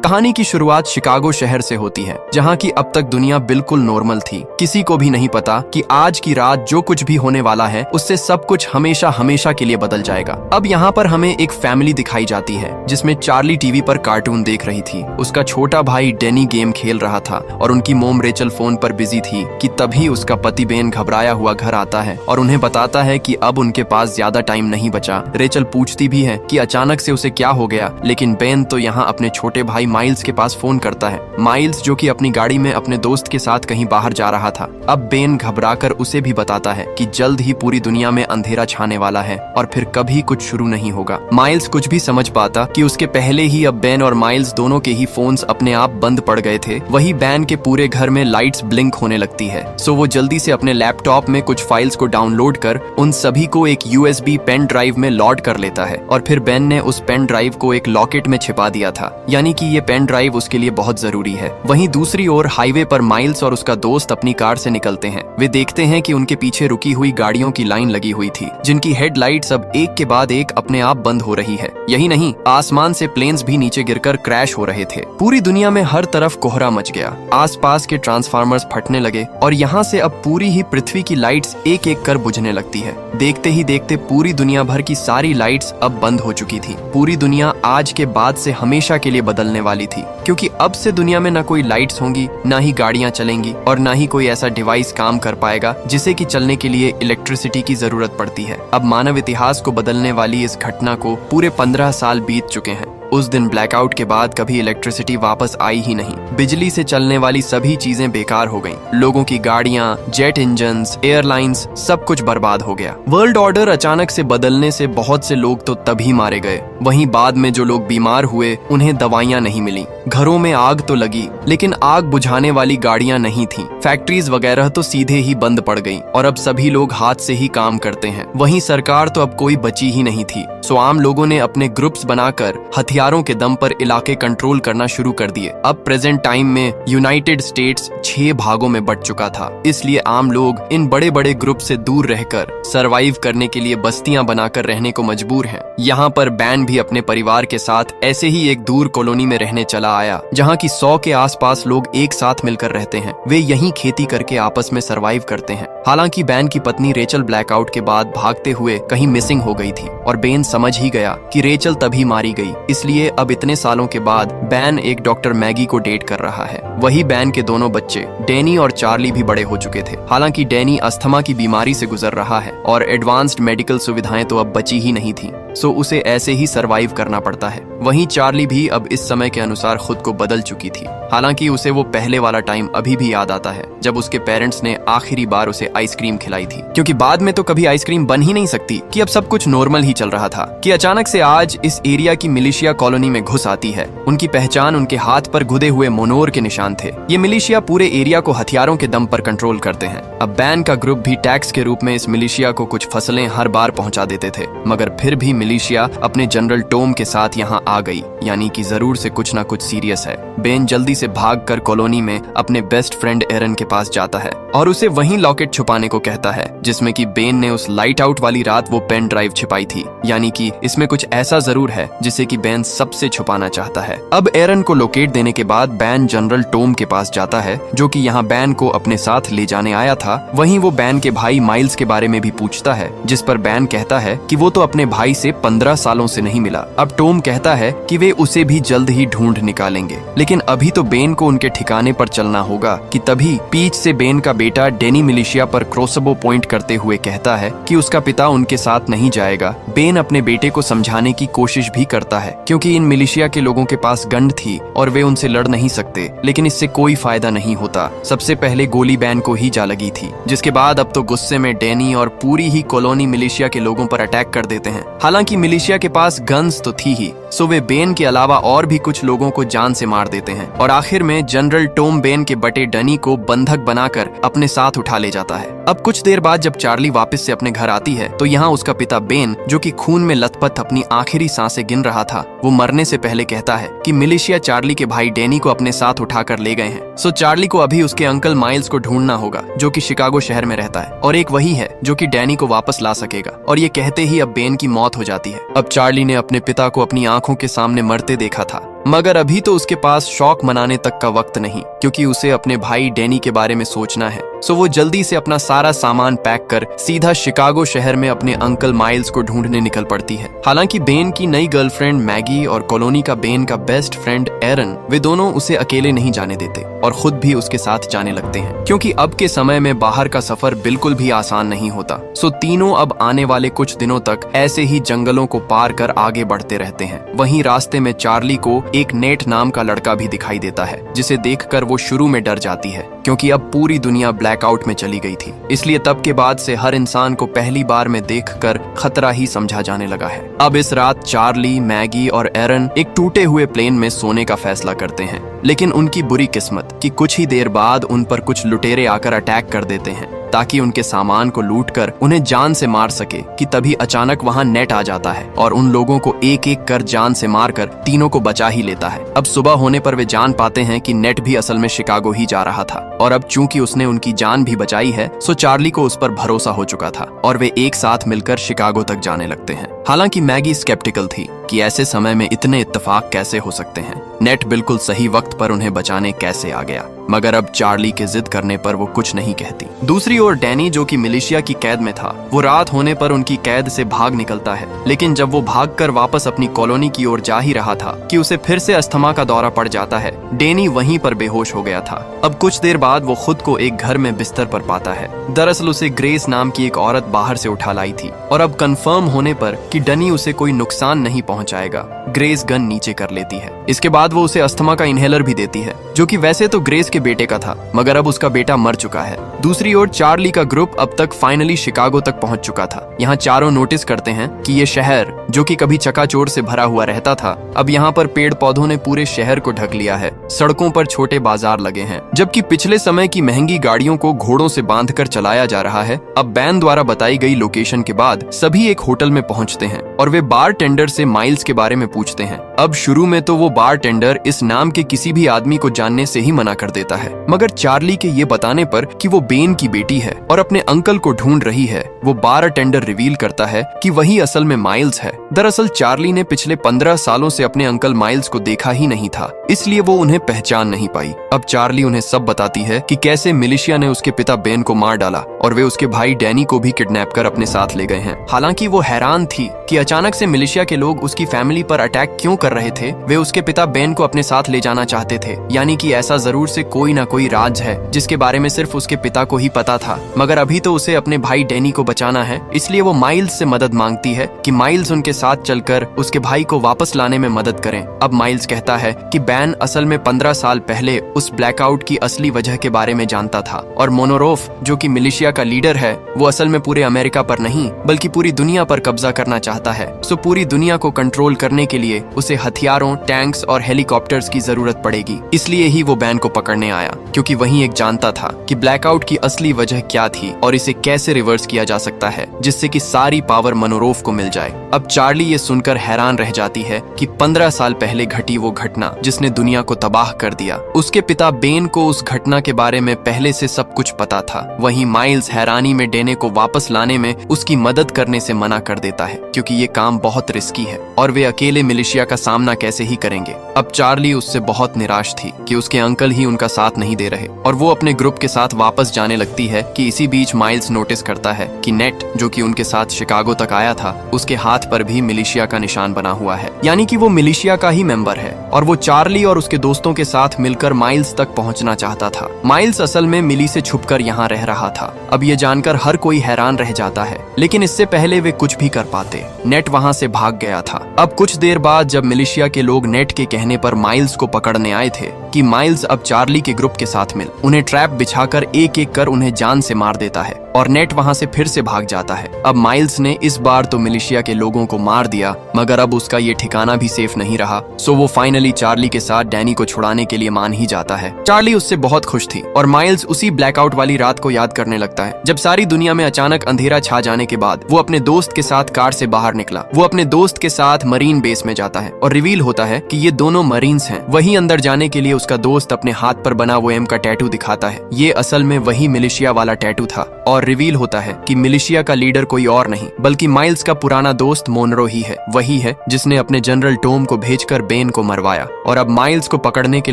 कहानी की शुरुआत शिकागो शहर से होती है, जहाँ की अब तक दुनिया बिल्कुल नॉर्मल थी। किसी को भी नहीं पता कि आज की रात जो कुछ भी होने वाला है उससे सब कुछ हमेशा हमेशा के लिए बदल जाएगा। अब यहाँ पर हमें एक फैमिली दिखाई जाती है जिसमें चार्ली टीवी पर कार्टून देख रही थी। उसका छोटा भाई डेनी गेम खेल रहा था और उनकी मोम रेचल फोन पर बिजी थी कि तभी उसका पति बेन घबराया हुआ घर आता है और उन्हें बताता है कि अब उनके पास ज्यादा टाइम नहीं बचा। रेचल पूछती भी है कि अचानक से उसे क्या हो गया, लेकिन बेन तो यहाँ अपने छोटे भाई माइल्स के पास फोन करता है। माइल्स जो कि अपनी गाड़ी में अपने दोस्त के साथ कहीं बाहर जा रहा था। अब बेन घबराकर उसे भी बताता है कि जल्द ही पूरी दुनिया में अंधेरा छाने वाला है और फिर कभी कुछ शुरू नहीं होगा। माइल्स कुछ भी समझ पाता कि उसके पहले ही अब बेन और माइल्स दोनों के ही फोन्स अपने आप बंद पड़ गए थे। वही बेन के पूरे घर में लाइट्स ब्लिंक होने लगती है। सो वो जल्दी से अपने लैपटॉप में कुछ फाइल्स को डाउनलोड कर उन सभी को एक USB पेन ड्राइव में लोड कर लेता है और फिर बेन ने उस पेन ड्राइव को एक लॉकेट में छिपा दिया था, यानी कि ये पेन ड्राइव उसके लिए बहुत जरूरी है। वहीं दूसरी ओर हाईवे पर माइल्स और उसका दोस्त अपनी कार से निकलते हैं। वे देखते हैं कि उनके पीछे रुकी हुई गाड़ियों की लाइन लगी हुई थी, जिनकी हेडलाइट्स अब एक के बाद एक अपने आप बंद हो रही है। यही नहीं, आसमान से प्लेन्स भी नीचे गिरकर क्रैश हो रहे थे। पूरी दुनिया में हर तरफ कोहरा मच गया, आसपास के ट्रांसफार्मर्स फटने लगे और यहाँ से अब पूरी ही पृथ्वी की लाइट्स एक एक कर बुझने लगती है। देखते ही देखते पूरी दुनिया भर की सारी लाइट्स अब बंद हो चुकी थी। पूरी दुनिया आज के बाद से हमेशा के लिए बदलने वाली थी, क्योंकि अब से दुनिया में न कोई लाइट्स होंगी, न ही गाड़ियां चलेंगी और न ही कोई ऐसा डिवाइस काम कर पाएगा जिसे कि चलने के लिए इलेक्ट्रिसिटी की जरूरत पड़ती है। अब मानव इतिहास को बदलने वाली इस घटना को पूरे 15 साल बीत चुके हैं। उस दिन ब्लैकआउट के बाद कभी इलेक्ट्रिसिटी वापस आई ही नहीं। बिजली से चलने वाली सभी चीजें बेकार हो गईं। लोगों की गाड़ियां, जेट इंजन्स, एयरलाइंस, सब कुछ बर्बाद हो गया। वर्ल्ड ऑर्डर अचानक से बदलने से बहुत से लोग तो तभी मारे गए। वहीं बाद में जो लोग बीमार हुए उन्हें दवाइयां नहीं मिली। घरों में आग तो लगी, लेकिन आग बुझाने वाली गाड़ियां नहीं थी। फैक्ट्रीज वगैरह तो सीधे ही बंद पड़ गई और अब सभी लोग हाथ से ही काम करते हैं। वहीं सरकार तो अब कोई बची ही नहीं थी। सो आम लोगों ने अपने ग्रुप्स बनाकर हथियारों के दम पर इलाके कंट्रोल करना शुरू कर दिए। अब प्रेजेंट टाइम में यूनाइटेड स्टेट्स 6 भागों में बंट चुका था, इसलिए आम लोग इन बड़े बड़े ग्रुप से दूर रहकर सरवाइव करने के लिए बस्तियां बनाकर रहने को मजबूर हैं। यहाँ पर बैन भी अपने परिवार के साथ ऐसे ही एक दूर कॉलोनी में रहने चला आया, जहाँ की 100 के आसपास लोग एक साथ मिलकर रहते हैं। वे यहीं खेती करके आपस में सरवाइव करते हैं। हालांकि बैन की पत्नी रेचल ब्लैकआउट के बाद भागते हुए कहीं मिसिंग हो गई थी और बेन समझ ही गया कि रेचल तभी मारी गई। इसलिए अब इतने सालों के बाद बैन एक डॉक्टर मैगी को डेट कर रहा है। वही बैन के दोनों बच्चे डेनी और चार्ली भी बड़े हो चुके थे। हालांकि डेनी अस्थमा की बीमारी से गुजर रहा है और एडवांस्ड मेडिकल सुविधाएं तो अब बची ही नहीं थी, सो उसे ऐसे ही सरवाइव करना पड़ता है। वहीं चार्ली भी अब इस समय के अनुसार खुद को बदल चुकी थी। हालांकि उसे वो पहले वाला टाइम अभी भी याद आता है जब उसके पेरेंट्स ने आखिरी बार उसे आइसक्रीम खिलाई थी, क्योंकि बाद में तो कभी आइसक्रीम बन ही नहीं सकती कि अब सब कुछ नॉर्मल ही चल रहा था कि अचानक से आज इस एरिया की मिलिशिया कॉलोनी में घुस आती है। उनकी पहचान उनके हाथ पर गुदे हुए मोनोर के निशान थे। ये मिलिशिया पूरे एरिया को हथियारों के दम पर कंट्रोल करते हैं। अब बैन का ग्रुप भी टैक्स के रूप में इस मिलिशिया को कुछ फसलें हर बार पहुंचा देते थे, मगर फिर भी मिलिशिया अपने जनरल टॉम के साथ यहाँ आ गई, यानी कि जरूर से कुछ ना कुछ सीरियस है। बेन जल्दी से भागकर कॉलोनी में अपने बेस्ट फ्रेंड एरन के पास जाता है और उसे वहीं लॉकेट छुपाने को कहता है जिसमें कि बेन ने उस लाइट आउट वाली रात वो पेन ड्राइव छिपाई थी, यानी कि इसमें कुछ ऐसा जरूर है जिसे कि बेन सबसे छुपाना चाहता है। अब एरन को लोकेट देने के बाद बैन जनरल टॉम के पास जाता है, जो कि यहाँ बैन को अपने साथ ले जाने आया था। वहीं वो बैन के भाई माइल्स के बारे में भी पूछता है, जिस पर बैन कहता है कि वो तो अपने भाई से 15 सालों से नहीं मिला। अब टॉम कहता है कि वे उसे भी जल्द ही ढूंढ निकालेंगे, लेकिन अभी तो बेन को उनके ठिकाने पर चलना होगा। कि तभी पीछ से बेन का बेटा डेनी मिलिशिया पर क्रॉसबो पॉइंट करते हुए कहता है कि उसका पिता उनके साथ नहीं जाएगा। बेन अपने बेटे को समझाने की कोशिश भी करता है, क्योंकि इन मिलिशिया के लोगों के पास गन थी और वे उनसे लड़ नहीं सकते, लेकिन इससे कोई फायदा नहीं होता। सबसे पहले गोली बैन को ही जा लगी थी, जिसके बाद अब तो गुस्से में डेनी और पूरी ही कॉलोनी मिलिशिया के लोगों पर अटैक कर देते हैं। हालांकि मिलिशिया के पास गन्स तो थी ही, सो वे बेन के अलावा और भी कुछ लोगों को जान से मार देते हैं और आखिर में जनरल टॉम बेन के बटे डनी को बंधक बनाकर अपने साथ उठा ले जाता है। अब कुछ देर बाद जब चार्ली वापस से अपने घर आती है तो यहाँ उसका पिता बेन, जो कि खून में लथपथ अपनी आखिरी सांसें गिन रहा था, वो मरने से पहले कहता है कि मिलिशिया चार्ली के भाई डेनी को अपने साथ उठाकर ले गए हैं। सो चार्ली को अभी उसके अंकल माइल्स को ढूंढना होगा, जो कि शिकागो शहर में रहता है, और एक वही है जो कि डैनी को वापस ला सकेगा। और ये कहते ही अब बेन की मौत हो जाती है। अब चार्ली ने अपने पिता को अपनी आंखों के सामने मरते देखा था मगर अभी तो उसके पास शौक मनाने तक का वक्त नहीं, क्योंकि उसे अपने भाई डैनी के बारे में सोचना है। सो वो जल्दी से अपना सारा सामान पैक कर सीधा शिकागो शहर में अपने अंकल माइल्स को ढूंढने निकल पड़ती है। हालांकि बेन की नई गर्लफ्रेंड मैगी और कॉलोनी का बेन का बेस्ट फ्रेंड एरन, वे दोनों उसे अकेले नहीं जाने देते और खुद भी उसके साथ जाने लगते हैं, क्योंकि अब के समय में बाहर का सफर बिल्कुल भी आसान नहीं होता। सो तीनों अब आने वाले कुछ दिनों तक ऐसे ही जंगलों को पार कर आगे बढ़ते रहते हैं। वहीं रास्ते में चार्ली को एक नेट नाम का लड़का भी दिखाई देता है, जिसे देखकर वो शुरू में डर जाती है, क्योंकि अब पूरी दुनिया ब्लैकआउट में चली गई थी। इसलिए तब के बाद से हर इंसान को पहली बार में देखकर खतरा ही समझा जाने लगा है। अब इस रात चार्ली, मैगी और एरन एक टूटे हुए प्लेन में सोने का फैसला करते हैं, लेकिन उनकी बुरी किस्मत कि कुछ ही देर बाद उन पर कुछ लुटेरे आकर अटैक कर देते हैं ताकि उनके सामान को लूटकर उन्हें जान से मार सके, कि तभी अचानक वहां नेट आ जाता है और उन लोगों को एक एक कर जान से मारकर तीनों को बचा ही लेता है। अब सुबह होने पर वे जान पाते हैं कि नेट भी असल में शिकागो ही जा रहा था, और अब चूंकि उसने उनकी जान भी बचाई है, सो चार्ली को उस पर भरोसा हो चुका था और वे एक साथ मिलकर शिकागो तक जाने लगते हैं। हालांकि मैगी स्केप्टिकल थी कि ऐसे समय में इतने इत्तेफाक कैसे हो सकते हैं, नेट बिल्कुल सही वक्त पर उन्हें बचाने कैसे आ गया। मगर अब चार्ली के जिद करने पर वो कुछ नहीं कहती। दूसरी ओर डैनी, जो कि मिलिशिया की कैद में था, वो रात होने पर उनकी कैद से भाग निकलता है, लेकिन जब वो भागकर वापस अपनी कॉलोनी की ओर जा ही रहा था कि उसे फिर से अस्थमा का दौरा पड़ जाता है। डैनी वहीं पर बेहोश हो गया था। अब कुछ देर बाद वो खुद को एक घर में बिस्तर पर पाता है। दरअसल उसे ग्रेस नाम की एक औरत बाहर से उठा लाई थी, और अब कंफर्म होने पर कि डनी उसे कोई नुकसान नहीं पहुंचाएगा, ग्रेस गन नीचे कर लेती है। इसके बाद वो उसे अस्थमा का इनहेलर भी देती है, जो कि वैसे तो ग्रेस के बेटे का था, मगर अब उसका बेटा मर चुका है। दूसरी ओर चार्ली का ग्रुप अब तक फाइनली शिकागो तक पहुंच चुका था। यहाँ चारों नोटिस करते हैं कि ये शहर, जो कि कभी चकाचौंध से भरा हुआ रहता था, अब यहाँ पर पेड़ पौधों ने पूरे शहर को ढक लिया है। सड़कों पर छोटे बाजार लगे हैं, जबकि पिछले समय की महंगी गाड़ियों को घोड़ों से बांधकर चलाया जा रहा है। अब बैन द्वारा बताई गई लोकेशन के बाद सभी एक होटल में पहुंचते हैं और वे बार टेंडर से माइल्स के बारे में पूछते हैं। अब शुरू में तो वो बार टेंडर इस नाम के किसी भी आदमी को जानने से ही मना कर देता है, मगर चार्ली के ये बताने पर कि वो बेन की बेटी है और अपने अंकल को ढूंढ रही है, वो बार टेंडर रिवील करता है कि वही असल में माइल्स है। दरअसल चार्ली ने पिछले 15 सालों से अपने अंकल माइल्स को देखा ही नहीं था, इसलिए वो उन्हें पहचान नहीं पाई। अब चार्ली उन्हें सब बताती है कि कैसे मिलिशिया ने उसके पिता बेन को मार डाला और वे उसके भाई डैनी को भी किडनैप कर अपने साथ ले गए हैं। हालांकि वो हैरान थी कि अचानक से मिलिशिया के लोग उसकी फैमिली पर अटैक क्यों कर रहे थे। वे उसके पिता बेन को अपने साथ ले जाना चाहते थे, यानी कि ऐसा जरूर से कोई ना कोई राज है जिसके बारे में सिर्फ उसके पिता को ही पता था। मगर अभी तो उसे अपने भाई डैनी को बचाना है, इसलिए वो माइल्स से मदद मांगती है कि माइल्स उनके साथ चलकर उसके भाई को वापस लाने में मदद करें। अब माइल्स कहता है कि बैन असल में 15 साल पहले उस ब्लैकआउट की असली वजह के बारे में जानता था, और मोनोरोफ, जो कि मिलिशिया का लीडर है, वो असल में पूरे अमेरिका पर नहीं बल्कि पूरी दुनिया पर कब्जा करना चाहता है। सो पूरी दुनिया को कंट्रोल करने के लिए उसे हथियारों, टैंक्स और हेलीकॉप्टर्स की जरूरत पड़ेगी। इसलिए ही वो बैन को पकड़ने आया, क्योंकि वही एक जानता था कि ब्लैकआउट की असली वजह क्या थी और इसे कैसे रिवर्स किया जा सकता है, जिससे कि सारी पावर मोनोरोफ को मिल जाए। अब चार्ली ये सुनकर हैरान रह जाती है कि 15 साल पहले घटी वो घटना जिसने दुनिया को तबाह कर दिया, उसके पिता बेन को उस घटना के बारे में पहले से सब कुछ पता था। वहीं माइल्स हैरानी में डेने को वापस लाने में उसकी मदद करने से मना कर देता है, क्योंकि ये काम बहुत रिस्की है और वे अकेले मिलिशिया का सामना कैसे ही करेंगे। अब चार्ली उससे बहुत निराश थी कि उसके अंकल ही उनका साथ नहीं दे रहे, और वो अपने ग्रुप के साथ वापस जाने लगती है कि इसी बीच माइल्स नोटिस करता है कि नेट, जो कि उनके साथ शिकागो तक आया था, उसके हाथ पर भी मिलिशिया का निशान बना हुआ है, यानी कि वो मिलिशिया का ही मेंबर है, और वो चार्ली और उसके दोस्तों के साथ मिलकर माइल्स तक पहुंचना चाहता था। माइल्स असल में मिली से छुपकर यहाँ रह रहा था। अब ये जानकर हर कोई हैरान रह जाता है, लेकिन इससे पहले वे कुछ भी कर पाते, नेट वहाँ से भाग गया था। अब कुछ देर बाद जब मिलिशिया के लोग नेट के कहने पर माइल्स को पकड़ने आए थे कि माइल्स अब चार्ली के ग्रुप के साथ मिल उन्हें ट्रैप बिछाकर एक एक कर उन्हें जान से मार देता है, और नेट वहाँ से फिर से भाग जाता है। अब माइल्स ने इस बार तो मिलिशिया के लोगों को मार दिया, मगर अब उसका ये ठिकाना भी सेफ नहीं रहा। सो वो फाइनली चार्ली के साथ डैनी को छुड़ाने के लिए मान ही जाता है। चार्ली उससे बहुत खुश थी, और माइल्स उसी ब्लैकआउट वाली रात को याद करने लगता है जब सारी दुनिया में अचानक अंधेरा छा जाने के बाद वो अपने दोस्त के साथ कार से बाहर निकला। वो अपने दोस्त के साथ मरीन बेस में जाता है और रिवील होता है कि ये दोनों मरीन्स हैं। वहीं अंदर जाने के लिए उसका दोस्त अपने हाथ पर पर बना वो एम का टैटू दिखाता है। ये असल में वही मिलिशिया वाला टैटू था और रिवील होता है कि मिलिशिया का लीडर कोई और नहीं बल्कि माइल्स का पुराना दोस्त मोनरो ही है। वही है जिसने अपने जनरल टॉम को भेजकर बेन को मरवाया और अब माइल्स को पकड़ने के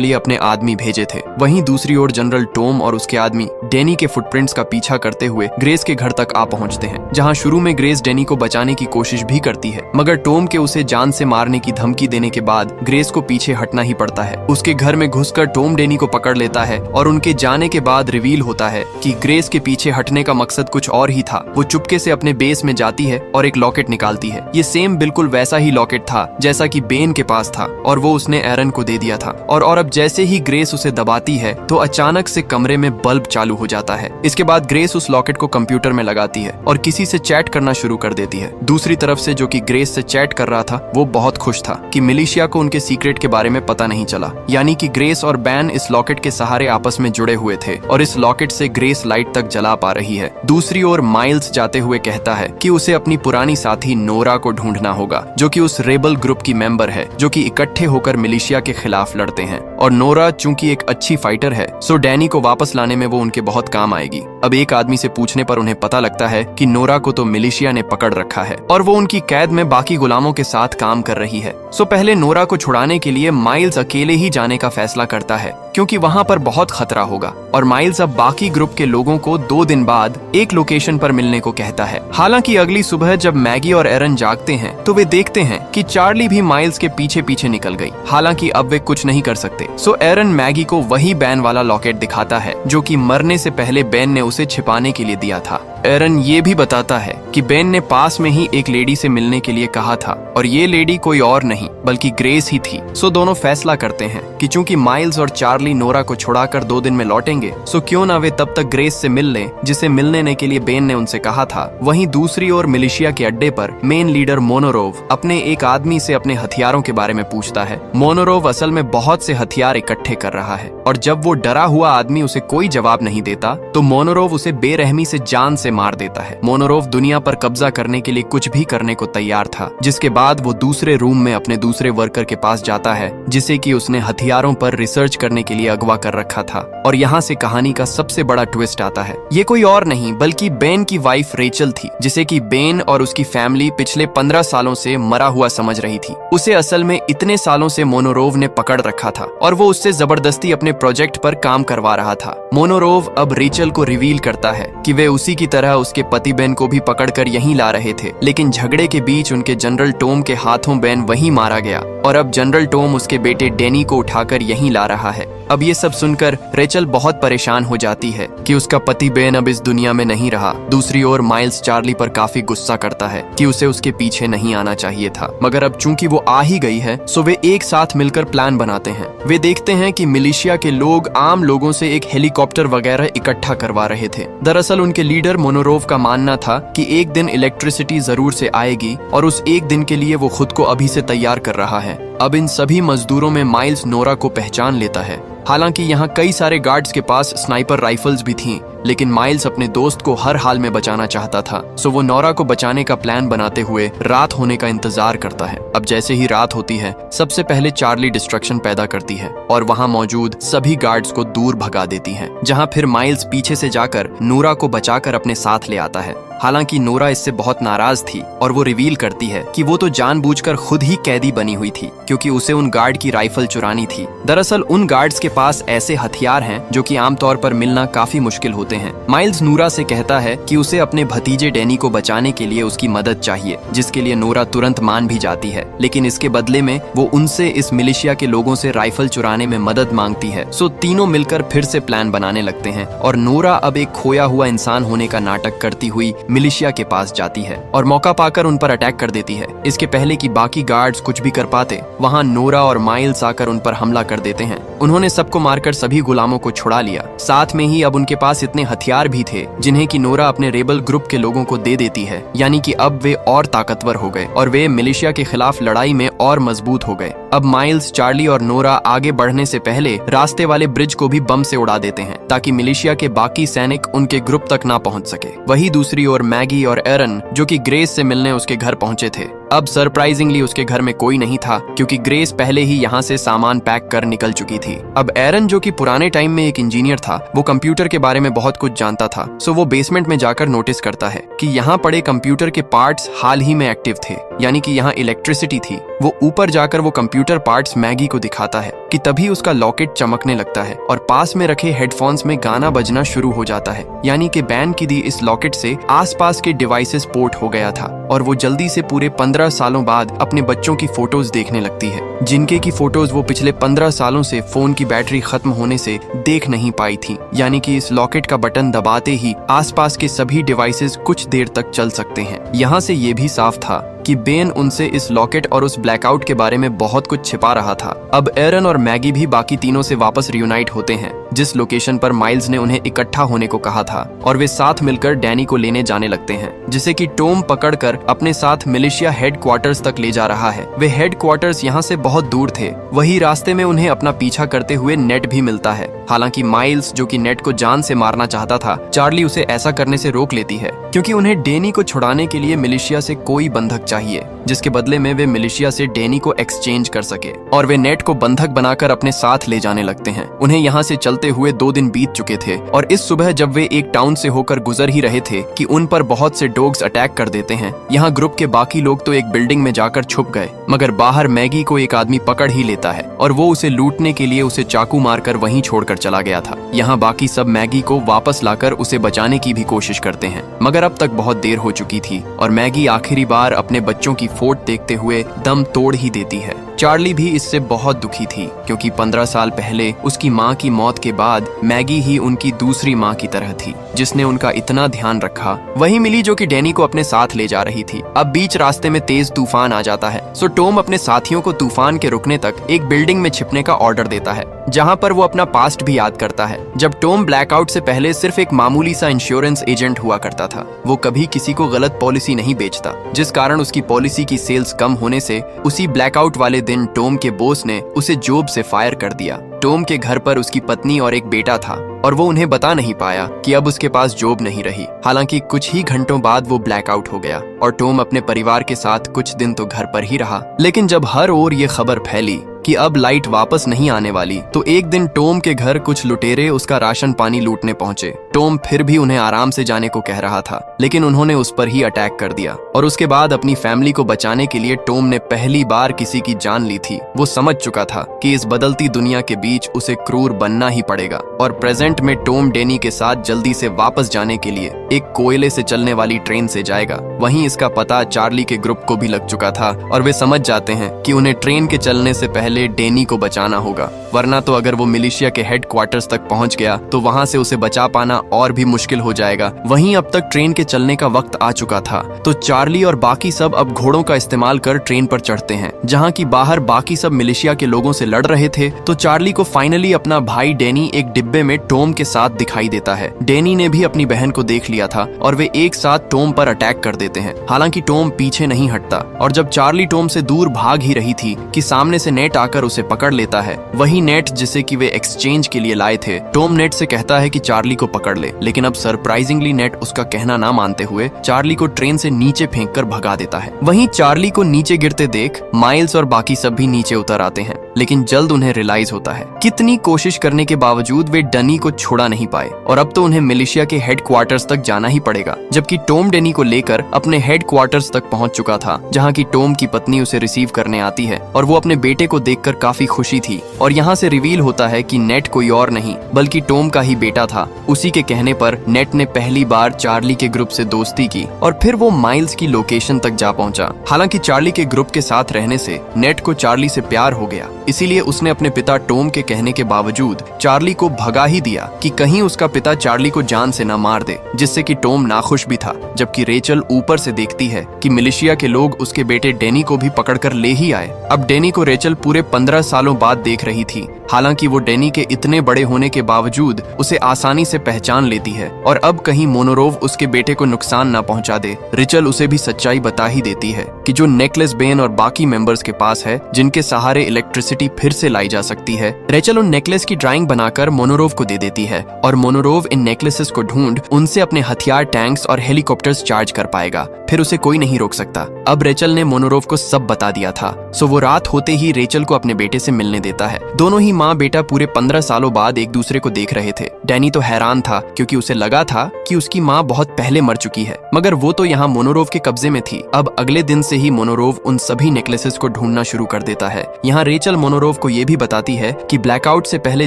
लिए अपने आदमी भेजे थे। वहीं दूसरी ओर जनरल टॉम और उसके आदमी डैनी के फुटप्रिंट्स का पीछा करते हुए ग्रेस के घर तक आ पहुंचते हैं, जहां शुरू में ग्रेस डैनी को बचाने की कोशिश भी करती है, मगर टॉम के उसे जान से मारने की धमकी देने के बाद ग्रेस को पीछे हटना ही पड़ता है। उसके घर में घुसकर टॉम डैनी को पकड़ लेता है और उनके जाने के बाद रिवील होता है कि ग्रेस के पीछे हटने का मकसद कुछ और ही था। वो चुपके से अपने बेस में जाती है और एक लॉकेट निकालती है। ये सेम बिल्कुल वैसा ही लॉकेट था जैसा कि बेन के पास था और वो उसने एरन को दे दिया था। और अब जैसे ही ग्रेस उसे दबाती है तो अचानक से कमरे में बल्ब चालू हो जाता है। इसके बाद ग्रेस उस लॉकेट को कंप्यूटर में लगाती है और किसी से चैट करना शुरू कर देती है। दूसरी तरफ से जो कि ग्रेस से चैट कर रहा था वो बहुत खुश था कि मिलिशिया को उनके सीक्रेट के बारे में पता नहीं चला, यानी कि ग्रेस और बैन इस लॉकेट के सहारे आपस में जुड़े हुए थे और इस लॉकेट से ग्रेस लाइट तक जला पा रही है। दूसरी ओर माइल्स जाते हुए कहता है कि उसे अपनी पुरानी साथी नोरा को ढूंढना होगा, जो कि उस रेबल ग्रुप की मेंबर है जो कि इकट्ठे होकर मिलिशिया के खिलाफ लड़ते हैं। और नोरा चूंकि एक अच्छी फाइटर है सो डैनी को वापस लाने में वो उनके बहुत काम आएगी। अब एक आदमी से पूछने पर उन्हें पता लगता है कि नोरा को तो मिलिशिया ने पकड़ रखा है और वो उनकी कैद में बाकी गुलामों के साथ काम कर रही है। सो पहले नोरा को छुड़ाने के लिए माइल्स अकेले ही जाने का फैसला करता है क्योंकि वहां पर बहुत खतरा होगा और माइल्स अब बाकी ग्रुप के लोगों को 2 दिन बाद एक लोकेशन पर मिलने को कहता है। हालांकि अगली सुबह जब मैगी और एरन जागते हैं तो वे देखते हैं कि चार्ली भी माइल्स के पीछे पीछे निकल गई। हालांकि अब वे कुछ नहीं कर सकते। सो एरन मैगी को वही बैन वाला लॉकेट दिखाता है जो कि मरने से पहले बेन ने उसे छिपाने के लिए दिया था। एरन ये भी बताता है कि बेन ने पास में ही एक लेडी से मिलने के लिए कहा था और ये लेडी कोई और नहीं बल्कि ग्रेस ही थी। सो दोनों फैसला करते हैं कि चूंकि माइल्स और चार्ली नोरा को छुड़ाकर 2 दिन में लौटेंगे सो क्यों ना वे तब तक ग्रेस से मिल लें जिसे मिलने के लिए बेन ने उनसे कहा था। वहीं दूसरी ओर मिलिशिया के अड्डे पर मेन लीडर मोनोरोव अपने एक आदमी से अपने हथियारों के बारे में पूछता है। मोनोरोव असल में बहुत से हथियार इकट्ठे कर रहा है और जब वो डरा हुआ आदमी उसे कोई जवाब नहीं देता तो मोनोरोव उसे बेरहमी से जान से मार देता है। मोनोरोव दुनिया पर कब्जा करने के लिए कुछ भी करने को तैयार था, जिसके बाद वो दूसरे रूम में अपने दूसरे वर्कर के पास जाता है जिसे कि उसने हथियारों पर रिसर्च करने के लिए अगवा कर रखा था। और यहाँ से कहानी का सबसे बड़ा ट्विस्ट आता है। ये कोई और नहीं बल्कि बेन की वाइफ रेचल थी, जिसे कि बेन और उसकी फैमिली पिछले 15 सालों से मरा हुआ समझ रही थी। उसे असल में इतने सालों से मोनोरोव ने पकड़ रखा था और वो उससे जबरदस्ती अपने प्रोजेक्ट पर काम करवा रहा था। मोनोरोव अब रेचल को रिवील करता है कि वे उसी की तरह उसके पति बेन को भी पकड़कर यहीं ला रहे थे, लेकिन झगड़े के बीच उनके जनरल टॉम के हाथों बेन वहीं मारा गया और अब जनरल टॉम उसके बेटे डैनी को उठाकर यहीं ला रहा है। अब ये सब सुनकर रेचल बहुत परेशान हो जाती है कि उसका पति बेन अब इस दुनिया में नहीं रहा। दूसरी ओर माइल्स चार्ली पर काफी गुस्सा करता है कि उसे उसके पीछे नहीं आना चाहिए था, मगर अब चूंकि वो आ ही गई है सो वे एक साथ मिलकर प्लान बनाते हैं। वे देखते हैं कि मिलिशिया के लोग आम लोगों से एक हेलीकॉप्टर वगैरह इकट्ठा करवा रहे थे। दरअसल उनके लीडर मोनोरोव का मानना था कि एक दिन इलेक्ट्रिसिटी जरूर से आएगी और उस एक दिन के लिए वो खुद को अभी से तैयार कर रहा है। अब इन सभी मजदूरों में माइल्स नोरा को पहचान लेता है। हालांकि यहाँ कई सारे गार्ड्स के पास स्नाइपर राइफल्स भी थीं, लेकिन माइल्स अपने दोस्त को हर हाल में बचाना चाहता था। सो वो नोरा को बचाने का प्लान बनाते हुए रात होने का इंतजार करता है। अब जैसे ही रात होती है सबसे पहले चार्ली डिस्ट्रक्शन पैदा करती है और वहाँ मौजूद सभी गार्ड्स को दूर भगा देती है, जहाँ फिर माइल्स पीछे से जाकर नोरा को बचाकर अपने साथ ले आता है। हालांकि नोरा इससे बहुत नाराज थी और वो रिवील करती है कि वो तो जानबूझकर खुद ही कैदी बनी हुई थी क्योंकि उसे उन गार्ड की राइफल चुरानी थी। दरअसल उन गार्ड्स के पास ऐसे हथियार हैं जो कि आमतौर पर मिलना काफी मुश्किल होते हैं। माइल्स नोरा से कहता है कि उसे अपने भतीजे डैनी को बचाने के लिए उसकी मदद चाहिए, जिसके लिए नोरा तुरंत मान भी जाती है, लेकिन इसके बदले में वो उनसे इस मिलिशिया के लोगों से राइफल चुराने में मदद मांगती है। सो तीनों मिलकर फिर से प्लान बनाने लगते हैं और नोरा अब एक खोया हुआ इंसान होने का नाटक करती हुई मिलिशिया के पास जाती है और मौका पाकर उन पर अटैक कर देती है। इसके पहले कि बाकी गार्ड्स कुछ भी कर पाते, वहाँ नोरा और माइल्स आकर उन पर हमला कर देते हैं। उन्होंने सबको मारकर सभी गुलामों को छुड़ा लिया। साथ में ही अब उनके पास इतने हथियार भी थे जिन्हें कि नोरा अपने रेबल ग्रुप के लोगों को दे देती है, यानी कि अब वे और ताकतवर हो गए और वे मिलिशिया के खिलाफ लड़ाई में और मजबूत हो गए। अब माइल्स, चार्ली और नोरा आगे बढ़ने से पहले रास्ते वाले ब्रिज को भी बम से उड़ा देते हैं ताकि मिलिशिया के बाकी सैनिक उनके ग्रुप तक ना पहुंच सके। वही दूसरी ओर मैगी और एरन, जो कि ग्रेस से मिलने उसके घर पहुंचे थे, अब सरप्राइजिंगली उसके घर में कोई नहीं था क्योंकि ग्रेस पहले ही यहाँ से सामान पैक कर निकल चुकी थी। थी। अब एरन, जो कि पुराने टाइम में एक इंजीनियर था, वो कंप्यूटर के बारे में बहुत कुछ जानता था। सो वो बेसमेंट में जाकर नोटिस करता है कि यहाँ पड़े कंप्यूटर के पार्ट्स हाल ही में एक्टिव थे, यानी कि यहाँ इलेक्ट्रिसिटी थी। वो ऊपर जाकर वो कंप्यूटर पार्ट्स मैगी को दिखाता है कि तभी उसका लॉकेट चमकने लगता है और पास में रखे हेडफोन्स में गाना बजना शुरू हो जाता है, यानी कि बैन की दी इस लॉकेट से आसपास के डिवाइसेस पोर्ट हो गया था। और वो जल्दी से पूरे 15 सालों बाद अपने बच्चों की फोटोज देखने लगती है, जिनके की फोटोज वो पिछले 15 सालों से फोन की बैटरी खत्म होने से देख नहीं पाई थी। यानी कि इस लॉकेट का बटन दबाते ही आसपास के सभी डिवाइसेस कुछ देर तक चल सकते हैं। यहाँ से ये भी साफ था कि बेन उनसे इस लॉकेट और उस ब्लैकआउट के बारे में बहुत कुछ छिपा रहा था। अब एरन और मैगी भी बाकी तीनों से वापस रियूनाइट होते हैं, जिस लोकेशन पर माइल्स ने उन्हें इकट्ठा होने को कहा था, और वे साथ मिलकर डैनी को लेने जाने लगते हैं, जिसे कि टॉम पकड़कर अपने साथ मिलिशिया हेडक्वार्टर्स तक ले जा रहा है। वे हेडक्वार्टर्स यहाँ से बहुत दूर थे। वही रास्ते में उन्हें अपना पीछा करते हुए नेट भी मिलता है। हालांकि माइल्स, जो कि नेट को जान से मारना चाहता था, चार्ली उसे ऐसा करने से रोक लेती है, क्योंकि उन्हें डैनी को छुड़ाने के लिए मिलिशिया से कोई बंधक चाहिए, जिसके बदले में वे मिलिशिया से डैनी को एक्सचेंज कर सके। और वे नेट को बंधक बनाकर अपने साथ ले जाने लगते हैं। उन्हें यहाँ से चलते हुए 2 दिन बीत चुके थे, और इस सुबह जब वे एक टाउन से होकर गुजर ही रहे थे कि उन पर बहुत से डॉग्स अटैक कर देते हैं। यहाँ ग्रुप के बाकी लोग तो एक बिल्डिंग में जाकर छुप गए, मगर बाहर मैगी को एक आदमी पकड़ ही लेता है, और वो उसे लूटने के लिए उसे चाकू मारकर वहीं छोड़कर चला गया था। यहाँ बाकी सब मैगी को वापस लाकर उसे बचाने की भी कोशिश करते हैं, मगर अब तक बहुत देर हो चुकी थी, और मैगी आखिरी बार अपने बच्चों की फोट देखते हुए दम तोड़ ही देती है। चार्ली भी इससे बहुत दुखी थी, क्योंकि 15 साल पहले उसकी माँ की मौत के बाद मैगी ही उनकी दूसरी माँ की तरह थी, जिसने उनका इतना ध्यान रखा। वही मिली जो कि डैनी को अपने साथ ले जा रही थी। अब बीच रास्ते में तेज तूफान आ जाता है, सो टॉम अपने साथियों को तूफान के रुकने तक एक बिल्डिंग में छिपने का ऑर्डर देता है, जहाँ पर वो अपना पास्ट भी याद करता है, जब टॉम ब्लैकआउट से पहले सिर्फ एक मामूली सा इंश्योरेंस एजेंट हुआ करता था। वो कभी किसी को गलत पॉलिसी नहीं बेचता, जिस कारण उसकी पॉलिसी की सेल्स कम होने से उसी ब्लैकआउट वाले दिन टॉम के बॉस ने उसे जॉब से फायर कर दिया। टॉम के घर पर उसकी पत्नी और एक बेटा था, और वो उन्हें बता नहीं पाया कि अब उसके पास जॉब नहीं रही। हालांकि कुछ ही घंटों बाद वो ब्लैकआउट हो गया, और टॉम अपने परिवार के साथ कुछ दिन तो घर पर ही रहा। लेकिन जब हर ओर ये खबर फैली कि अब लाइट वापस नहीं आने वाली, तो एक दिन टॉम के घर कुछ लुटेरे उसका राशन पानी लूटने पहुंचे। टॉम फिर भी उन्हें आराम से जाने को कह रहा था, लेकिन उन्होंने उस पर ही अटैक कर दिया, और उसके बाद अपनी फैमिली को बचाने के लिए टॉम ने पहली बार किसी की जान ली थी। वो समझ चुका था कि इस बदलती दुनिया के बीच उसे क्रूर बनना ही पड़ेगा, और प्रेजेंट में टॉम डैनी के साथ जल्दी से वापस जाने के लिए एक कोयले से चलने वाली ट्रेन से जाएगा। वहीं इसका पता चार्ली के ग्रुप को भी लग चुका था, और वे समझ जाते हैं कि उन्हें ट्रेन के चलने से पहले डैनी को बचाना होगा, वरना तो अगर वो मिलिशिया के हेडक्वार्टर्स तक पहुंच गया तो वहां से उसे बचा पाना और भी मुश्किल हो जाएगा। वहीं अब तक ट्रेन के चलने का वक्त आ चुका था, तो चार्ली और बाकी सब अब घोड़ों का इस्तेमाल कर ट्रेन पर चढ़ते हैं। जहां की बाहर बाकी सब मिलिशिया के लोगों से लड़ रहे थे, तो चार्ली को फाइनली अपना भाई डैनी एक डिब्बे में टॉम के साथ दिखाई देता है। डैनी ने भी अपनी बहन को देख लिया था, और वे एक साथ टॉम पर अटैक कर देते हैं। हालांकि टॉम पीछे नहीं हटता, और जब चार्ली टॉम से दूर भाग ही रही थी कि सामने से नेट आकर उसे पकड़ लेता है। वही नेट जिसे कि वे एक्सचेंज के लिए लाए थे। टॉम नेट से कहता है कि चार्ली को पकड़ ले, लेकिन अब सरप्राइजिंगली नेट उसका कहना ना मानते हुए चार्ली को ट्रेन से नीचे फेंककर भगा देता है। वहीं चार्ली को नीचे गिरते देख माइल्स और बाकी सब भी नीचे उतर आते हैं, लेकिन जल्द उन्हें रियलाइज होता है कितनी कोशिश करने के बावजूद वे डनी को छुड़ा नहीं पाए, और अब तो उन्हें मिलिशिया के हेडक्वार्टर्स तक जाना ही पड़ेगा। जबकि टॉम डनी को लेकर अपने हेडक्वार्टर्स तक पहुंच चुका था, जहां की टॉम की पत्नी उसे रिसीव करने आती है, और वो अपने बेटे को देखकर काफी खुशी थी। और यहाँ से रिवील होता है कि नेट कोई और नहीं बल्कि टॉम का ही बेटा था। उसी के कहने पर नेट ने पहली बार चार्ली के ग्रुप से दोस्ती की, और फिर वो माइल्स की लोकेशन तक जा पहुंचा। हालांकि चार्ली के ग्रुप के साथ रहने से नेट को चार्ली से प्यार हो गया, इसीलिए उसने अपने पिता टॉम के कहने के बावजूद चार्ली को भगा ही दिया कि कहीं उसका पिता चार्ली को जान से न मार दे, जिससे कि टॉम नाखुश भी था। जबकि रेचल ऊपर से देखती है कि मिलिशिया के लोग उसके बेटे डैनी को भी पकड़कर ले ही आए। अब डैनी को रेचल पूरे 15 सालों बाद देख रही थी। हालांकि वो डैनी के इतने बड़े होने के बावजूद उसे आसानी से पहचान लेती है, और अब कहीं मोनोरोव उसके बेटे को नुकसान न पहुंचा दे। रेचल उसे भी सच्चाई बता ही देती है कि जो नेकलेस बेन और बाकी मेंबर्स के पास है, जिनके सहारे इलेक्ट्रिसिटी फिर से लाई जा सकती है। रेचल उन नेकलेस की ड्राइंग बनाकर मोनोरोव को दे देती है, और मोनोरोव इन नेकलेसेस को ढूंढ उनसे अपने हथियार, टैंक्स और हेलीकॉप्टर्स चार्ज कर पाएगा। फिर उसे कोई नहीं रोक सकता। अब रेचल ने मोनोरोव को सब बता दिया था, सो वो रात होते ही रेचल को अपने बेटे से मिलने देता है। दोनों ही माँ बेटा पूरे 15 सालों बाद एक दूसरे को देख रहे थे। डैनी तो हैरान था क्योंकि उसे लगा था कि उसकी माँ बहुत पहले मर चुकी है, मगर वो तो यहाँ मोनोरोव के कब्जे में थी। अब अगले दिन से ही मोनोरोव उन सभी नेकलेसेस को ढूंढना शुरू कर देता है। यहाँ रेचल मोनोरोव को ये भी बताती है कि ब्लैकआउट से पहले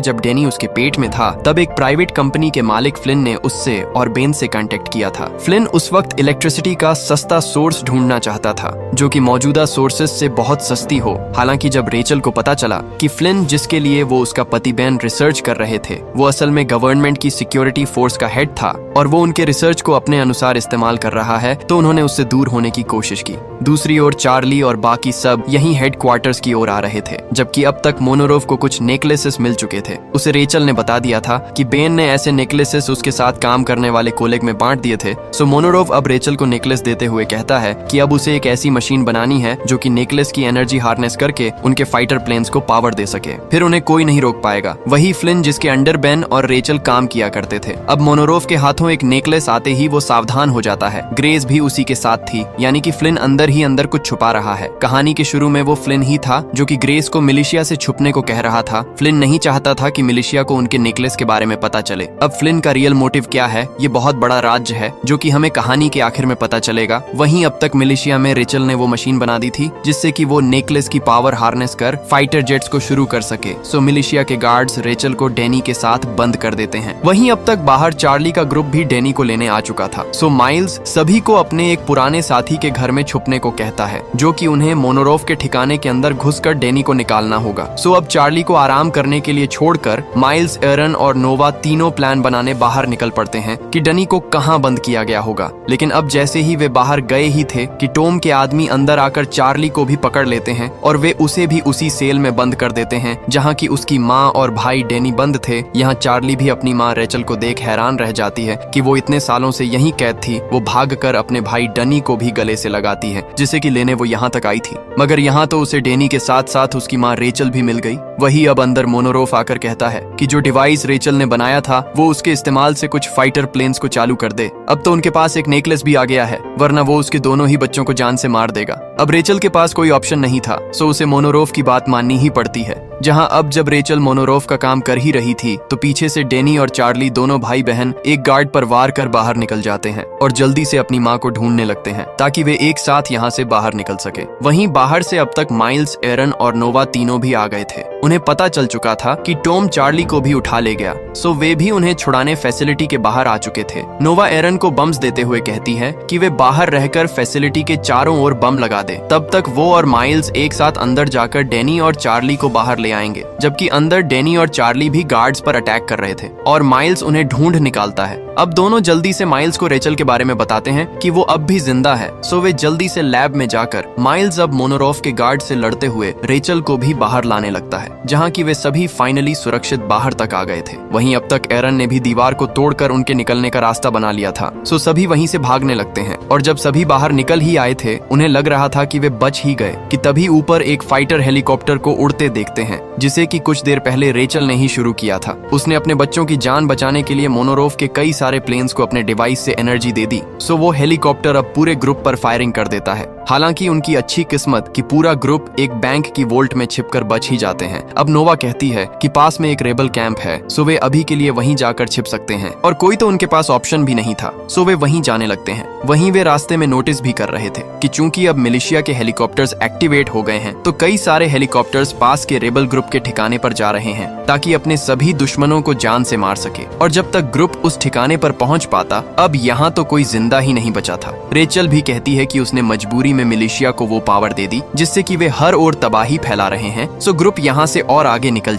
जब डैनी उसके पेट में था तब एक प्राइवेट कंपनी के मालिक फ्लिन ने उससे और बेन से कांटेक्ट किया था। फ्लिन उस वक्त इलेक्ट्रिसिटी का सस्ता सोर्स ढूंढना चाहता था जो कि मौजूदा सोर्सेस से बहुत सस्ती हो। हालांकि जब रेचल को पता चला कि फ्लिन जिसके लिए वो उसका पति बेन रिसर्च कर रहे थे वो असल में गवर्नमेंट की सिक्योरिटी फोर्स का हेड था और वो उनके रिसर्च को अपने अनुसार इस्तेमाल कर रहा है, तो उन्होंने उससे दूर होने की कोशिश की। दूसरी ओर चार्ली और बाकी सब यहीं हेडक्वार्टर्स की ओर आ रहे थे, जबकि अब तक मोनोरोव को कुछ नेकलेसेस मिल चुके थे। उसे रेचल ने बता दिया था कि बेन ने ऐसे नेकलेसेस उसके साथ काम करने वाले कोलेग में बांट दिए थे। सो मोनोरोव अब रेचल को नेकलेस देते हुए कहता है कि अब उसे एक ऐसी मशीन बनानी है जो कि नेकलेस की एनर्जी हार्नेस करके उनके फाइटर प्लेन्स को पावर दे सके, फिर उन्हें कोई नहीं रोक पाएगा। वही फ्लिन जिसके अंडर बेन और रेचल काम किया करते थे। अब मोनोरोव के हाथों एक नेकलेस आते ही वो सावधान हो जाता है। ग्रेस भी उसी के साथ थी, यानी कि फ्लिन अंदर ही अंदर कुछ छुपा रहा है। कहानी के शुरू में वो फ्लिन ही था जो कि ग्रेस को मिलिशिया से छुपने को कह रहा था। फ्लिन नहीं चाहता था कि मिलिशिया को उनके नेकलेस के बारे में पता चले। अब फ्लिन का रियल मोटिव क्या है ये बहुत बड़ा राज्य है जो कि हमें कहानी के आखिर में पता चलेगा। वहीं अब तक मिलिशिया में रेचल ने वो मशीन बना दी थी जिससे कि वो नेकलेस की पावर हार्नेस कर फाइटर जेट्स को शुरू कर सके। सो मिलिशिया के गार्ड्स रेचल को डैनी के साथ बंद कर देते हैं। वहीं अब तक बाहर चार्ली का ग्रुप भी डैनी को लेने आ चुका था। सो माइल्स सभी को अपने एक पुराने साथी के घर में छुपने को कहता है जो कि उन्हें मोनोरोव के ठिकाने के अंदर घुसकर डैनी को निकालना होगा। सो अब चार्ली को आराम करने के लिए छोड़कर माइल्स, एरन और नोवा तीनों प्लान बनाने बाहर निकल पड़ते हैं कि डैनी को कहां बंद किया गया होगा। लेकिन अब जैसे ही वे बाहर गए ही थे कि टॉम के आदमी अंदर आकर चार्ली को भी पकड़ लेते हैं और वे उसे भी उसी सेल में बंद कर देते हैं जहां की उसकी माँ और भाई डैनी बंद थे। यहाँ चार्ली भी अपनी माँ रेचल को देख हैरान रह जाती है कि वो इतने सालों से यहीं कैद थी। वो भागकर अपने भाई डनी को भी गले से लगाती है जिसे कि लेने वो यहाँ तक आई थी, मगर यहाँ तो उसे डैनी के साथ साथ उसकी माँ रेचल भी मिल गई। वही अब अंदर मोनोरोव आकर कहता है कि जो डिवाइस रेचल ने बनाया था वो उसके इस्तेमाल से कुछ फाइटर प्लेन्स को चालू कर दे। अब तो उनके पास एक नेकलेस भी आ गया है, वरना वो उसके दोनों ही बच्चों को जान से मार देगा। अब रेचल के पास कोई ऑप्शन नहीं था, सो उसे मोनोरोव की बात माननी ही पड़ती है। जहां अब जब रेचल मोनोरोव का काम कर ही रही थी तो पीछे से डैनी और चार्ली दोनों भाई बहन एक गार्ड पर वार कर बाहर निकल जाते हैं और जल्दी से अपनी माँ को ढूंढने लगते हैं ताकि वे एक साथ यहाँ से बाहर निकल सके। वहीं बाहर से अब तक माइल्स, एरन और नोवा तीनों भी आ गए थे। उन्हें पता चल चुका था कि टॉम चार्ली को भी उठा ले गया, सो वे भी उन्हें छुड़ाने फैसिलिटी के बाहर आ चुके थे। नोवा एरन को बम्स देते हुए कहती है कि वे बाहर रहकर फैसिलिटी के चारों ओर बम लगा दे। तब तक वो और माइल्स एक साथ अंदर जाकर डैनी और चार्ली को बाहर ले आएंगे, जबकि अंदर डैनी और चार्ली भी गार्ड्स पर अटैक कर रहे थे और माइल्स उन्हें ढूंढ निकालता है। अब दोनों जल्दी से माइल्स को रेचल के बारे में बताते हैं कि वो अब भी जिंदा है, सो वे जल्दी से लैब में जाकर माइल्स अब मोनोरोव के गार्ड से लड़ते हुए रेचल को भी बाहर लाने लगता है, जहां की वे सभी फाइनली सुरक्षित बाहर तक आ गए थे। वहीं अब तक एरन ने भी दीवार को तोड़कर उनके निकलने का रास्ता बना लिया था, सो सभी वहीं से भागने लगते हैं। और जब सभी बाहर निकल ही आए थे उन्हें लग रहा था कि वे बच ही गए कि तभी ऊपर एक फाइटर हेलीकॉप्टर को उड़ते देखते हैं जिसे कि कुछ देर पहले रेचल ने ही शुरू किया था। उसने अपने बच्चों की जान बचाने के लिए मोनोरोव के कई सारे प्लेन्स को अपने डिवाइस से एनर्जी दे दी, सो वो हेलीकॉप्टर अब पूरे ग्रुप पर फायरिंग कर देता है। हालांकि उनकी अच्छी किस्मत कि पूरा ग्रुप एक बैंक की वोल्ट में छिपकर बच ही जाते हैं। अब नोवा कहती है कि पास में एक रेबल कैंप है, सो वे अभी के लिए वहीं जाकर छिप सकते हैं और कोई तो उनके पास ऑप्शन भी नहीं था, सो वे वहीं जाने लगते हैं। वहीं वे रास्ते में नोटिस भी कर रहे थे कि चूंकि अब मिलिशिया के हेलीकॉप्टर्स एक्टिवेट हो गए हैं तो कई सारे हेलीकॉप्टर्स पास के रेबल ग्रुप के ठिकाने पर जा रहे हैं ताकि अपने सभी दुश्मनों को जान से मार सके। और जब तक ग्रुप उस ठिकाने पर पहुंच पाता अब यहाँ तो कोई जिंदा ही नहीं बचा था। रेचल भी कहती है कि उसने मजबूरी में मिलिशिया को वो पावर दे दी जिससे कि वे हर ओर तबाही फैला रहे हैं, सो ग्रुप यहाँ से और आगे निकल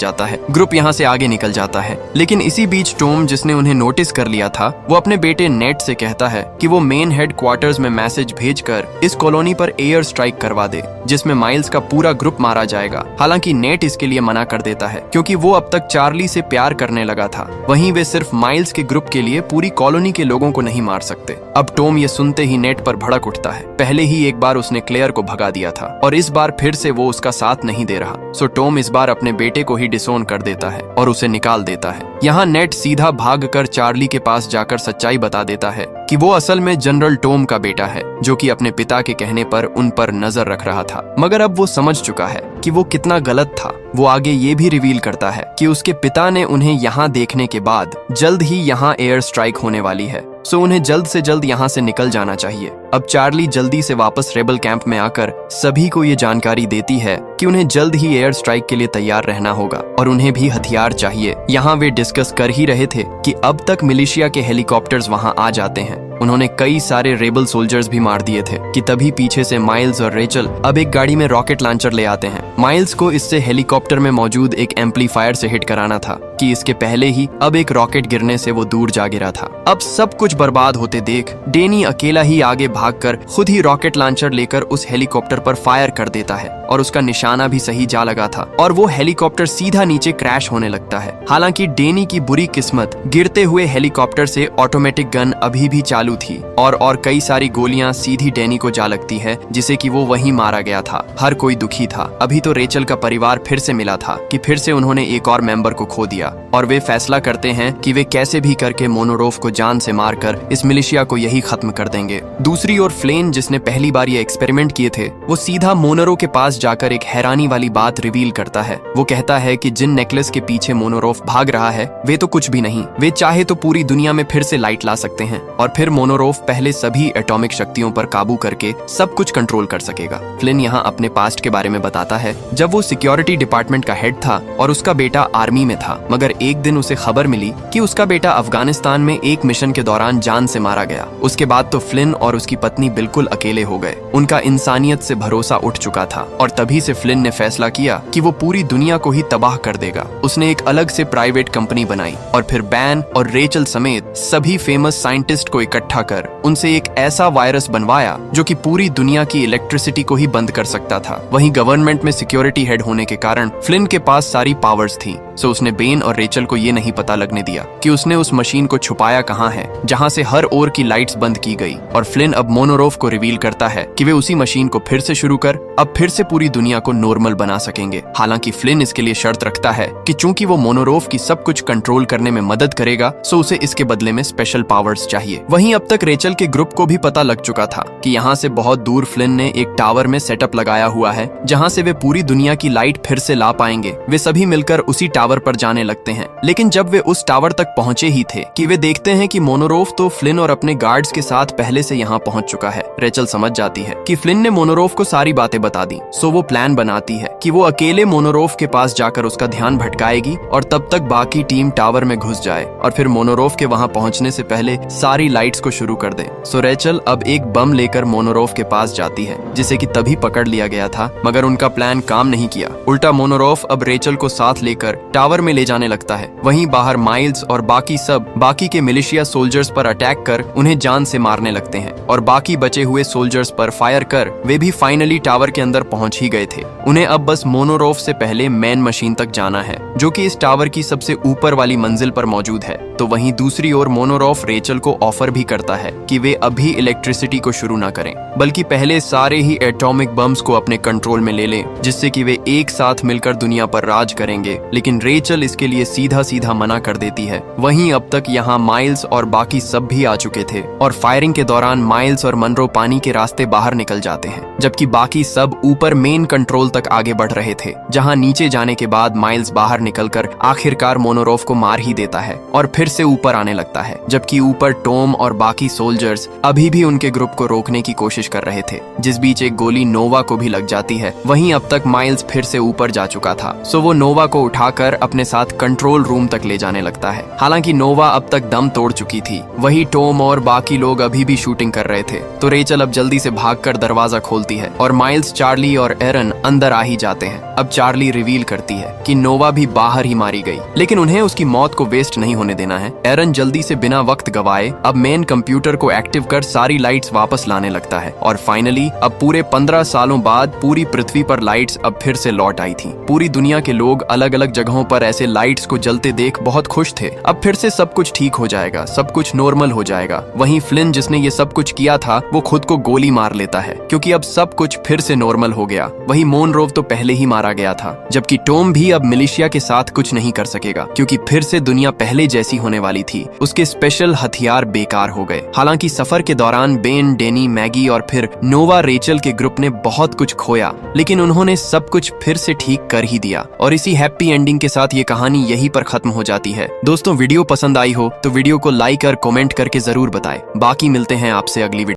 जाता है। लेकिन इसी बीच टॉम, जिसने उन्हें नोटिस कर लिया था, वो अपने बेटे नेट से कहता है कि वो मेन हेडक्वार्टर्स में मैसेज भेजकर इस कॉलोनी पर एयर स्ट्राइक करवा दे जिसमें माइल्स का पूरा ग्रुप मारा जाएगा। हालांकि नेट इसके लिए मना कर देता है क्योंकि वो अब तक चार्ली से प्यार करने लगा था। वहीं वे सिर्फ माइल्स के ग्रुप के लिए पूरी कॉलोनी के लोगों को नहीं मार सकते। अब टॉम ये सुनते ही नेट पर भड़क उठता है। पहले ही एक बार उसने क्लेयर को भगा दिया था और इस बार फिर से वो उसका साथ नहीं दे रहा, सो टॉम इस बार अपने बेटे को ही डिसोन कर देता है और उसे निकाल देता है। यहाँ नेट सीधा भागकर चार्ली के पास जाकर सच्चाई बता देता है कि वो असल में जनरल टॉम का बेटा है, जो कि अपने पिता के कहने पर उन पर नजर रख रहा था। मगर अब वो समझ चुका है कि वो कितना गलत था। वो आगे ये भी रिवील करता है कि उसके पिता ने उन्हें यहाँ देखने के बाद जल्द ही यहाँ एयर स्ट्राइक होने वाली है, सो उन्हें जल्द से जल्द यहाँ से निकल जाना चाहिए। अब चार्ली जल्दी से वापस रेबल कैंप में आकर सभी को ये जानकारी देती है कि उन्हें जल्द ही एयर स्ट्राइक के लिए तैयार रहना होगा और उन्हें भी हथियार चाहिए। यहाँ वे डिस्कस कर ही रहे थे कि अब तक मिलिशिया के हेलीकॉप्टर्स वहाँ आ जाते हैं। उन्होंने कई सारे रेबल सोल्जर्स भी मार दिए थे कि तभी पीछे से माइल्स और रेचल अब एक गाड़ी में रॉकेट लॉन्चर ले आते हैं। माइल्स को इससे हेलीकॉप्टर में मौजूद एक एम्पलीफायर से हिट कराना था कि इसके पहले ही अब एक रॉकेट गिरने से वो दूर जा गिरा था। अब सब कुछ बर्बाद होते देख डेनी अकेला ही आगे भागकर खुद ही रॉकेट लॉन्चर लेकर उस हेलीकॉप्टर पर फायर कर देता है और उसका निशाना भी सही जा लगा था और वो हेलीकॉप्टर सीधा नीचे क्रैश होने लगता है। हालांकि डेनी की बुरी किस्मत गिरते हुए हेलीकॉप्टर से ऑटोमेटिक गन अभी भी चालू थी और कई सारी गोलियां सीधी डेनी को जा लगती है, जिसे कि वो वहीं मारा गया था। हर कोई दुखी था। अभी तो रेचल का परिवार फिर से मिला था कि फिर से उन्होंने एक और मेंबर को खो दिया और वे फैसला करते हैं कि वे कैसे भी करके मोनोरोफ को जान से मारकर इस मिलिशिया को यही खत्म कर देंगे। दूसरी ओर फ्लेन, जिसने पहली बार ये एक्सपेरिमेंट किए थे, वो सीधा मोनोरो के पास जाकर एक हैरानी वाली बात रिवील करता है। वो कहता है कि जिन नेकलेस के पीछे मोनोरोफ भाग रहा है वे तो कुछ भी नहीं, वे चाहे तो पूरी दुनिया में फिर से लाइट ला सकते हैं और फिर मोनोरोफ पहले सभी एटॉमिक शक्तियों पर काबू करके सब कुछ कंट्रोल कर सकेगा। फ्लिन यहाँ अपने पास्ट के बारे में बताता है जब वो सिक्योरिटी डिपार्टमेंट का हेड था और उसका बेटा आर्मी में था, मगर एक दिन उसे खबर मिली कि उसका बेटा अफगानिस्तान में एक मिशन के दौरान जान से मारा गया। उसके बाद तो फ्लिन और उसकी पत्नी बिल्कुल अकेले हो गए। उनका इंसानियत से भरोसा उठ चुका था और तभी से फ्लिन ने फैसला किया कि वो पूरी दुनिया को ही तबाह कर देगा। उसने एक अलग से प्राइवेट कंपनी बनाई और फिर बैन और रेचल समेत सभी फेमस साइंटिस्ट को इकट्ठा कर उनसे एक ऐसा वायरस बनवाया जो कि पूरी दुनिया की इलेक्ट्रिसिटी को ही बंद कर सकता था। वहीं गवर्नमेंट में सिक्योरिटी हेड होने के कारण फ्लिन के पास सारी पावर्स थी, सो उसने बेन और रेचल को ये नहीं पता लगने दिया कि उसने उस मशीन को छुपाया कहाँ है जहाँ से हर ओर की लाइट्स बंद की गई। और फ्लिन अब मोनोरोफ को रिवील करता है कि वे उसी मशीन को फिर से शुरू कर अब फिर से पूरी दुनिया को नॉर्मल बना सकेंगे। हालांकि फ्लिन इसके लिए शर्त रखता है कि चूंकि वो मोनोरोफ की सब कुछ कंट्रोल करने में मदद करेगा, सो उसे इसके बदले में स्पेशल पावर्स चाहिए। वहीं अब तक रेचल के ग्रुप को भी पता लग चुका था कि यहाँ से बहुत दूर फ्लिन ने एक टावर में सेटअप लगाया हुआ है जहाँ से वे पूरी दुनिया की लाइट फिर से ला पाएंगे। वे सभी मिलकर उसी टावर पर जाने लगते हैं, लेकिन जब वे उस टावर तक पहुंचे ही थे कि वे देखते हैं कि मोनोरोफ तो फ्लिन और अपने गार्ड्स के साथ पहले से यहाँ पहुंच चुका है। रेचल समझ जाती है कि फ्लिन ने मोनोरोफ को सारी बातें बता दी, सो वो प्लान बनाती है कि वो अकेले मोनोरोफ के पास जाकर उसका ध्यान भटकाएगी और तब तक बाकी टीम टावर में घुस जाए और फिर मोनोरोफ के वहां पहुंचने से पहले सारी लाइट्स को शुरू कर दे। सो रेचल अब एक बम लेकर मोनोरोफ के पास जाती है, जिसे कि तभी पकड़ लिया गया था, मगर उनका प्लान काम नहीं किया। उल्टा मोनोरोफ अब रेचल को साथ लेकर टावर में ले जाने लगता है। वहीं बाहर माइल्स और बाकी के मिलिशिया सोल्जर्स पर अटैक कर उन्हें जान से मारने लगते हैं और बाकी बचे हुए सोल्जर्स पर फायर कर वे भी फाइनली टावर के अंदर पहुंच ही गए थे। उन्हें अब बस मोनोरोफ से पहले मेन मशीन तक जाना है, जो कि इस टावर की सबसे ऊपर वाली मंजिल पर मौजूद है। तो वहीं दूसरी ओर मोनोरोफ रेचल को ऑफर भी करता है कि वे अभी इलेक्ट्रिसिटी को शुरू ना करें, बल्कि पहले सारे ही एटॉमिक बम्स को अपने कंट्रोल में ले लें, जिससे कि वे एक साथ मिलकर दुनिया पर राज करेंगे। लेकिन रेचल इसके लिए सीधा मना कर देती है। वहीं अब तक यहाँ माइल्स और बाकी सब भी आ चुके थे और फायरिंग के दौरान माइल्स और मनरो पानी के रास्ते बाहर निकल जाते हैं, जबकि बाकी सब ऊपर मेन कंट्रोल तक आगे बढ़ रहे थे, जहाँ नीचे जाने के बाद माइल्स बाहर निकलकर आखिरकार मोनोरोफ को मार ही देता है और फिर से ऊपर आने लगता है, जबकि ऊपर टॉम और बाकी सोल्जर्स अभी भी उनके ग्रुप को रोकने की कोशिश कर रहे थे, जिस बीच एक गोली नोवा को भी लग जाती है। वहीं अब तक माइल्स फिर से ऊपर जा चुका था, सो वो नोवा को उठाकर अपने साथ कंट्रोल रूम तक ले जाने लगता है। हालांकि नोवा अब तक दम तोड़ चुकी थी। वही टॉम और बाकी लोग अभी भी शूटिंग कर रहे थे, तो रेचल अब जल्दी से भागकर दरवाजा खोलती है और माइल्स, चार्ली और एरन अंदर आ ही जाते हैं। अब चार्ली रिवील करती है कि नोवा भी बाहर ही मारी गई, लेकिन उन्हें उसकी मौत को वेस्ट नहीं होने देना है। एरन जल्दी से बिना वक्त गवाए अब मेन कंप्यूटर को एक्टिव कर सारी लाइट्स वापस लाने लगता है और फाइनली अब पूरे 15 सालों बाद पूरी पृथ्वी पर लाइट्स अब फिर से लौट आई थी। पूरी दुनिया के लोग अलग अलग जगहों पर ऐसे लाइट लाइट्स को जलते देख बहुत खुश थे। अब फिर से सब कुछ ठीक हो जाएगा, सब कुछ नॉर्मल हो जाएगा। वहीं फ्लिन जिसने ये सब कुछ किया था वो खुद को गोली मार लेता है क्योंकि अब सब कुछ फिर से नॉर्मल हो गया। वहीं मोनरोव तो पहले ही मारा गया था, जबकि टॉम भी अब मिलिशिया के साथ कुछ नहीं कर सकेगा क्योंकि फिर से दुनिया पहले जैसी होने वाली थी। उसके स्पेशल हथियार बेकार हो गए। हालांकि सफर के दौरान बेन, डेनी, मैगी और फिर नोवा रेचल के ग्रुप ने बहुत कुछ खोया, लेकिन उन्होंने सब कुछ फिर से ठीक कर ही दिया। और इसी हैप्पी एंडिंग के साथ ये कहानी यहीं पर खत्म हो जाती है। दोस्तों, वीडियो पसंद आई हो तो वीडियो को लाइक और कमेंट करके जरूर बताएं। बाकी मिलते हैं आपसे अगली वीडियो।